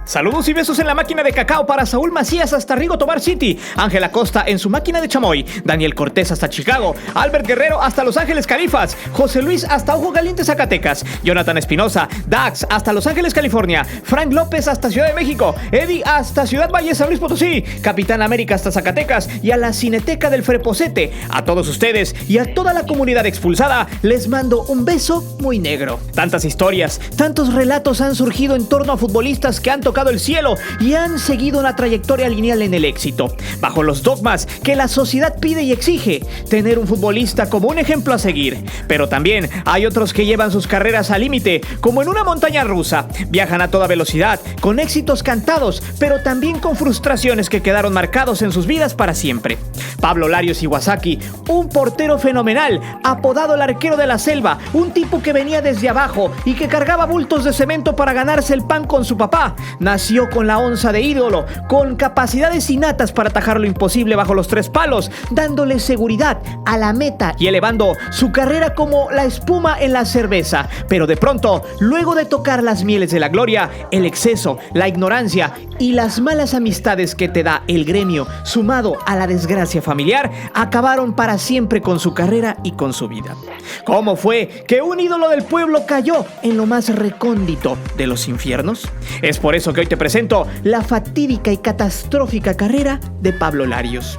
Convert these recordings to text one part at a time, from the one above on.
Saludos y besos en la máquina de cacao para Saúl Macías hasta Rigo Tobar City, Ángel Acosta en su máquina de chamoy, Daniel Cortés hasta Chicago, Albert Guerrero hasta Los Ángeles Califas, José Luis hasta Ojo Caliente Zacatecas, Jonathan Espinosa, Dax hasta Los Ángeles California, Frank López hasta Ciudad de México, Eddie hasta Ciudad Valle San Luis Potosí, Capitán América hasta Zacatecas y a la Cineteca del Freposete. A todos ustedes y a toda la comunidad expulsada les mando un beso muy negro. Tantas historias, tantos relatos han surgido en torno a futbolistas que han tocado el cielo y han seguido una trayectoria lineal en el éxito, bajo los dogmas que la sociedad pide y exige, tener un futbolista como un ejemplo a seguir. Pero también hay otros que llevan sus carreras al límite, como en una montaña rusa, viajan a toda velocidad, con éxitos cantados, pero también con frustraciones que quedaron marcados en sus vidas para siempre. Pablo Larios Iwasaki, un portero fenomenal, apodado el arquero de la selva, un tipo que venía desde abajo y que cargaba bultos de cemento para ganarse el pan con su papá. Nació con la onza de ídolo, con capacidades innatas para atajar lo imposible bajo los tres palos, dándole seguridad a la meta y elevando su carrera como la espuma en la cerveza. Pero de pronto, luego de tocar las mieles de la gloria, el exceso, la ignorancia y las malas amistades que te da el gremio, sumado a la desgracia familiar, acabaron para siempre con su carrera y con su vida. ¿Cómo fue que un ídolo del pueblo cayó en lo más recóndito de los infiernos? Es por eso que hoy te presento la fatídica y catastrófica carrera de Pablo Larios.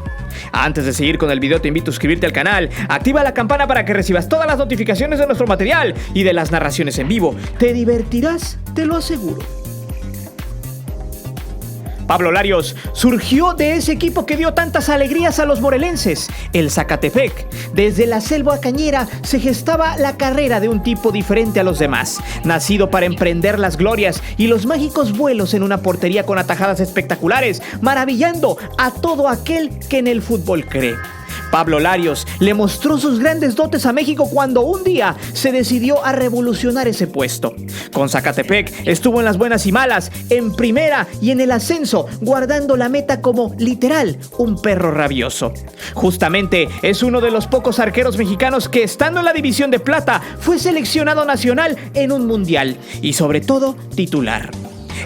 Antes de seguir con el video, te invito a suscribirte al canal, activa la campana para que recibas todas las notificaciones de nuestro material y de las narraciones en vivo. Te divertirás, te lo aseguro. Pablo Larios surgió de ese equipo que dio tantas alegrías a los morelenses, el Zacatepec. Desde la selva cañera se gestaba la carrera de un tipo diferente a los demás, nacido para emprender las glorias y los mágicos vuelos en una portería con atajadas espectaculares, maravillando a todo aquel que en el fútbol cree. Pablo Larios le mostró sus grandes dotes a México cuando un día se decidió a revolucionar ese puesto. Con Zacatepec estuvo en las buenas y malas, en primera y en el ascenso, guardando la meta como, literal, un perro rabioso. Justamente es uno de los pocos arqueros mexicanos que, estando en la división de plata, fue seleccionado nacional en un mundial y, sobre todo, titular.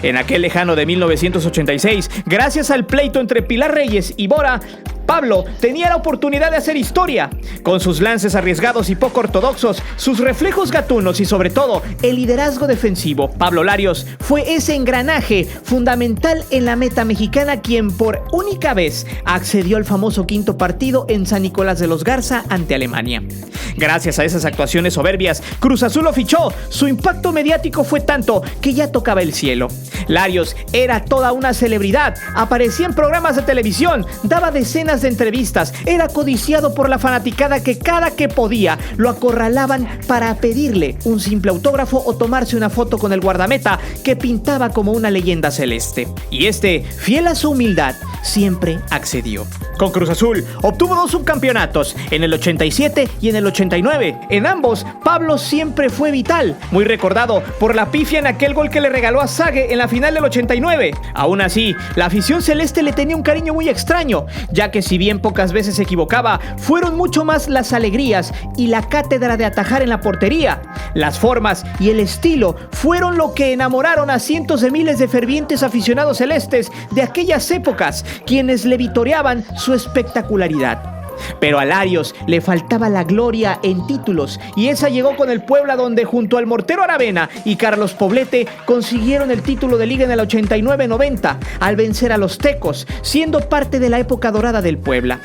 En aquel lejano de 1986, gracias al pleito entre Pilar Reyes y Bora, Pablo tenía la oportunidad de hacer historia. Con sus lances arriesgados y poco ortodoxos, sus reflejos gatunos y sobre todo el liderazgo defensivo, Pablo Larios fue ese engranaje fundamental en la meta mexicana, quien por única vez accedió al famoso quinto partido en San Nicolás de los Garza ante Alemania. Gracias a esas actuaciones soberbias, Cruz Azul lo fichó. Su impacto mediático fue tanto que ya tocaba el cielo. Larios era toda una celebridad, aparecía en programas de televisión, daba decenas de entrevistas, era codiciado por la fanaticada que cada que podía lo acorralaban para pedirle un simple autógrafo o tomarse una foto con el guardameta que pintaba como una leyenda celeste. Y este, fiel a su humildad, siempre accedió. Con Cruz Azul obtuvo 2 subcampeonatos, en el 87 y en el 89. En ambos, Pablo siempre fue vital, muy recordado por la pifia en aquel gol que le regaló a Sague en la final del 89. Aún así, la afición celeste le tenía un cariño muy extraño, ya que si bien pocas veces se equivocaba, fueron mucho más las alegrías y la cátedra de atajar en la portería. Las formas y el estilo fueron lo que enamoraron a cientos de miles de fervientes aficionados celestes de aquellas épocas, quienes le vitoreaban su espectacularidad. Pero a Larios le faltaba la gloria en títulos, y esa llegó con el Puebla, donde junto al Mortero Aravena y Carlos Poblete consiguieron el título de liga en el 89-90 al vencer a los Tecos, siendo parte de la época dorada del Puebla.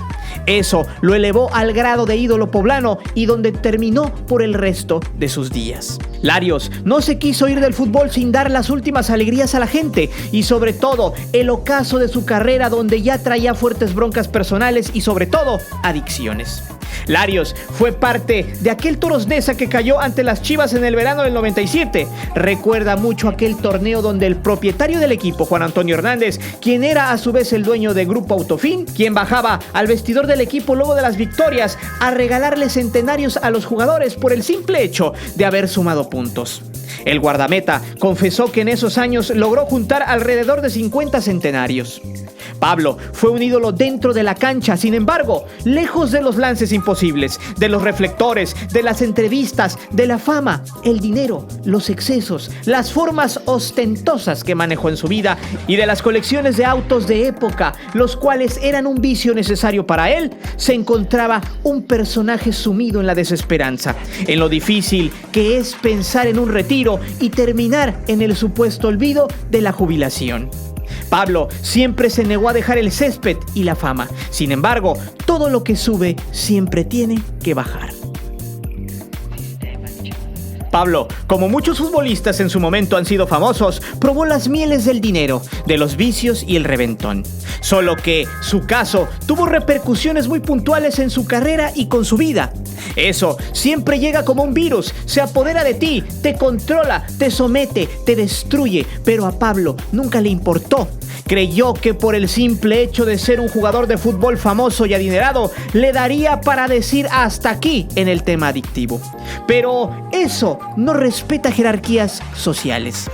Eso lo elevó al grado de ídolo poblano y donde terminó por el resto de sus días. Larios no se quiso ir del fútbol sin dar las últimas alegrías a la gente, y sobre todo el ocaso de su carrera, donde ya traía fuertes broncas personales y sobre todo adicciones. Larios fue parte de aquel Toros Neza que cayó ante las Chivas en el verano del 97. Recuerda mucho aquel torneo donde el propietario del equipo, Juan Antonio Hernández, quien era a su vez el dueño de Grupo Autofin, quien bajaba al vestidor del equipo luego de las victorias a regalarle centenarios a los jugadores por el simple hecho de haber sumado puntos. El guardameta confesó que en esos años logró juntar alrededor de 50 centenarios. Pablo fue un ídolo dentro de la cancha, sin embargo, lejos de los lances imposibles, de los reflectores, de las entrevistas, de la fama, el dinero, los excesos, las formas ostentosas que manejó en su vida y de las colecciones de autos de época, los cuales eran un vicio necesario para él, se encontraba un personaje sumido en la desesperanza, en lo difícil que es pensar en un retiro y terminar en el supuesto olvido de la jubilación. Pablo siempre se negó a dejar el césped y la fama. Sin embargo, todo lo que sube siempre tiene que bajar. Pablo, como muchos futbolistas en su momento han sido famosos, probó las mieles del dinero, de los vicios y el reventón. Solo que su caso tuvo repercusiones muy puntuales en su carrera y con su vida. Eso siempre llega como un virus, se apodera de ti, te controla, te somete, te destruye, pero a Pablo nunca le importó. Creyó que por el simple hecho de ser un jugador de fútbol famoso y adinerado, le daría para decir hasta aquí en el tema adictivo. Pero eso no respeta jerarquías sociales.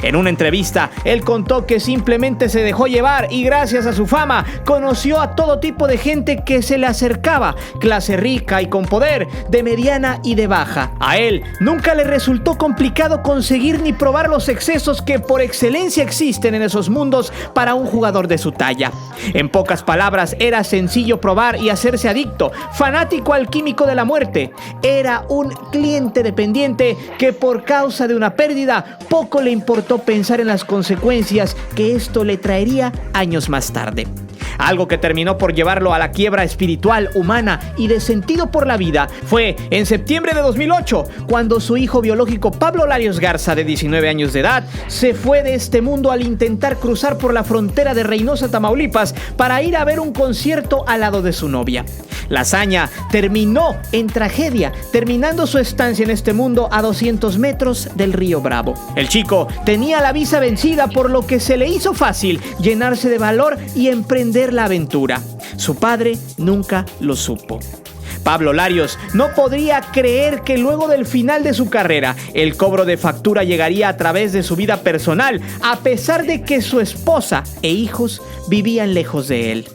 En una entrevista, él contó que simplemente se dejó llevar y gracias a su fama conoció a todo tipo de gente que se le acercaba, clase rica y con poder, de mediana y de baja. A él nunca le resultó complicado conseguir ni probar los excesos que por excelencia existen en esos mundos para un jugador de su talla. En pocas palabras, era sencillo probar y hacerse adicto, fanático al químico de la muerte. Era un cliente dependiente que por causa de una pérdida poco le importó pensar en las consecuencias que esto le traería años más tarde. Algo que terminó por llevarlo a la quiebra espiritual, humana y de sentido por la vida fue en septiembre de 2008, cuando su hijo biológico Pablo Larios Garza, de 19 años de edad, se fue de este mundo al intentar cruzar por la frontera de Reynosa, Tamaulipas, para ir a ver un concierto al lado de su novia. La hazaña terminó en tragedia, terminando su estancia en este mundo a 200 metros del río Bravo. El chico tenía la visa vencida, por lo que se le hizo fácil llenarse de valor y emprender la aventura. Su padre nunca lo supo. Pablo Larios no podría creer que luego del final de su carrera, el cobro de factura llegaría a través de su vida personal, a pesar de que su esposa e hijos vivían lejos de él.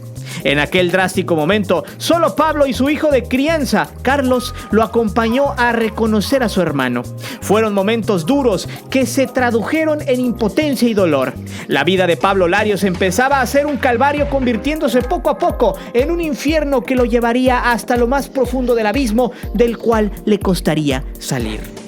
En aquel drástico momento, solo Pablo y su hijo de crianza, Carlos, lo acompañó a reconocer a su hermano. Fueron momentos duros que se tradujeron en impotencia y dolor. La vida de Pablo Larios empezaba a ser un calvario, convirtiéndose poco a poco en un infierno que lo llevaría hasta lo más profundo del abismo, del cual le costaría salir.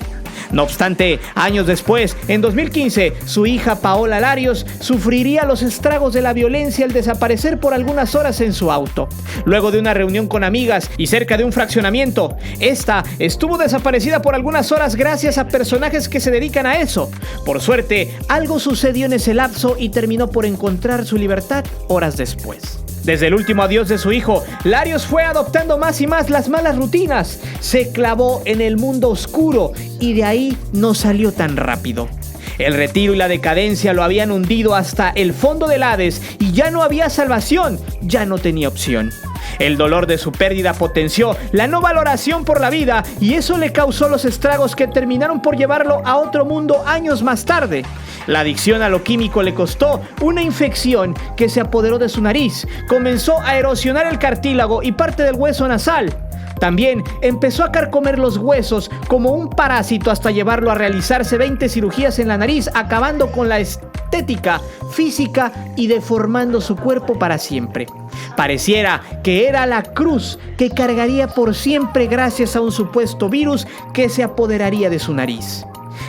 No obstante, años después, en 2015, su hija Paola Larios sufriría los estragos de la violencia al desaparecer por algunas horas en su auto. Luego de una reunión con amigas y cerca de un fraccionamiento, esta estuvo desaparecida por algunas horas gracias a personajes que se dedican a eso. Por suerte, algo sucedió en ese lapso y terminó por encontrar su libertad horas después. Desde el último adiós de su hijo, Larios fue adoptando más y más las malas rutinas. Se clavó en el mundo oscuro y de ahí no salió tan rápido. El retiro y la decadencia lo habían hundido hasta el fondo del Hades y ya no había salvación, ya no tenía opción. El dolor de su pérdida potenció la no valoración por la vida y eso le causó los estragos que terminaron por llevarlo a otro mundo años más tarde. La adicción a lo químico le costó una infección que se apoderó de su nariz, comenzó a erosionar el cartílago y parte del hueso nasal. También empezó a carcomer los huesos como un parásito hasta llevarlo a realizarse 20 cirugías en la nariz, acabando con la estética física y deformando su cuerpo para siempre. Pareciera que era la cruz que cargaría por siempre gracias a un supuesto virus que se apoderaría de su nariz.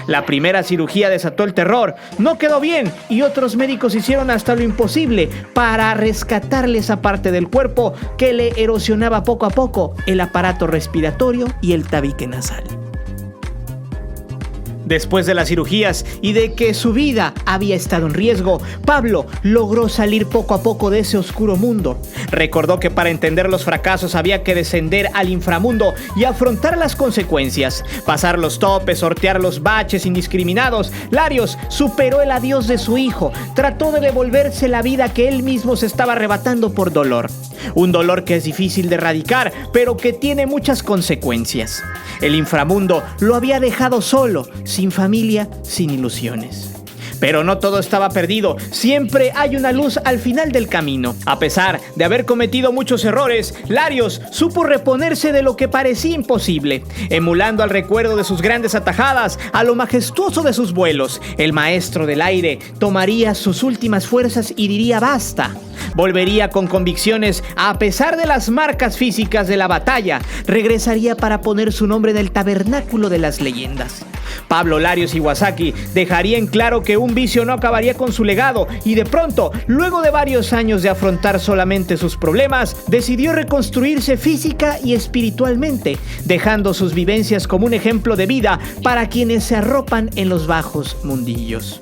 La primera cirugía desató el terror, no quedó bien y otros médicos hicieron hasta lo imposible para rescatarle esa parte del cuerpo que le erosionaba poco a poco el aparato respiratorio y el tabique nasal. Después de las cirugías y de que su vida había estado en riesgo, Pablo logró salir poco a poco de ese oscuro mundo. Recordó que para entender los fracasos había que descender al inframundo y afrontar las consecuencias, pasar los topes, sortear los baches indiscriminados. Larios superó el adiós de su hijo, trató de devolverse la vida que él mismo se estaba arrebatando por dolor. Un dolor que es difícil de erradicar, pero que tiene muchas consecuencias. El inframundo lo había dejado solo, sin familia, sin ilusiones. Pero no todo estaba perdido, siempre hay una luz al final del camino. A pesar de haber cometido muchos errores, Larios supo reponerse de lo que parecía imposible. Emulando al recuerdo de sus grandes atajadas, a lo majestuoso de sus vuelos, el maestro del aire tomaría sus últimas fuerzas y diría basta. Volvería con convicciones a pesar de las marcas físicas de la batalla. Regresaría para poner su nombre en el tabernáculo de las leyendas. Pablo Larios Iwasaki dejaría en claro que un vicio no acabaría con su legado y de pronto, luego de varios años de afrontar solamente sus problemas, decidió reconstruirse física y espiritualmente, dejando sus vivencias como un ejemplo de vida para quienes se arropan en los bajos mundillos.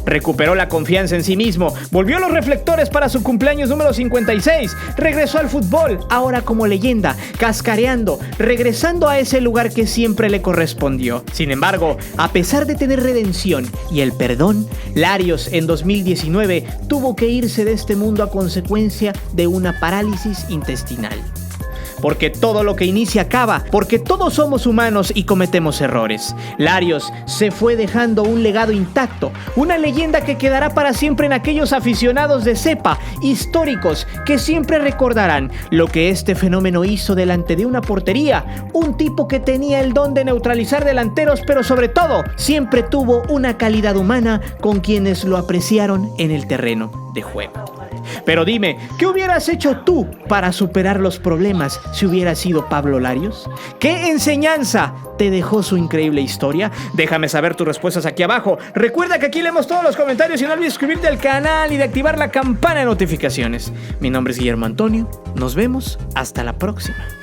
Recuperó la confianza en sí mismo, volvió a los reflectores para su cumpleaños número 56, regresó al fútbol, ahora como leyenda, cascareando, regresando a ese lugar que siempre le correspondió. Sin embargo, a pesar de tener redención y el perdón, Larios en 2019 tuvo que irse de este mundo a consecuencia de una parálisis intestinal. Porque todo lo que inicia acaba, porque todos somos humanos y cometemos errores. Larios se fue dejando un legado intacto, una leyenda que quedará para siempre en aquellos aficionados de cepa, históricos, que siempre recordarán lo que este fenómeno hizo delante de una portería, un tipo que tenía el don de neutralizar delanteros, pero sobre todo, siempre tuvo una calidad humana con quienes lo apreciaron en el terreno de juego. Pero dime, ¿qué hubieras hecho tú para superar los problemas si hubieras sido Pablo Larios? ¿Qué enseñanza te dejó su increíble historia? Déjame saber tus respuestas aquí abajo. Recuerda que aquí leemos todos los comentarios y no olvides suscribirte al canal y de activar la campana de notificaciones. Mi nombre es Guillermo Antonio. Nos vemos hasta la próxima.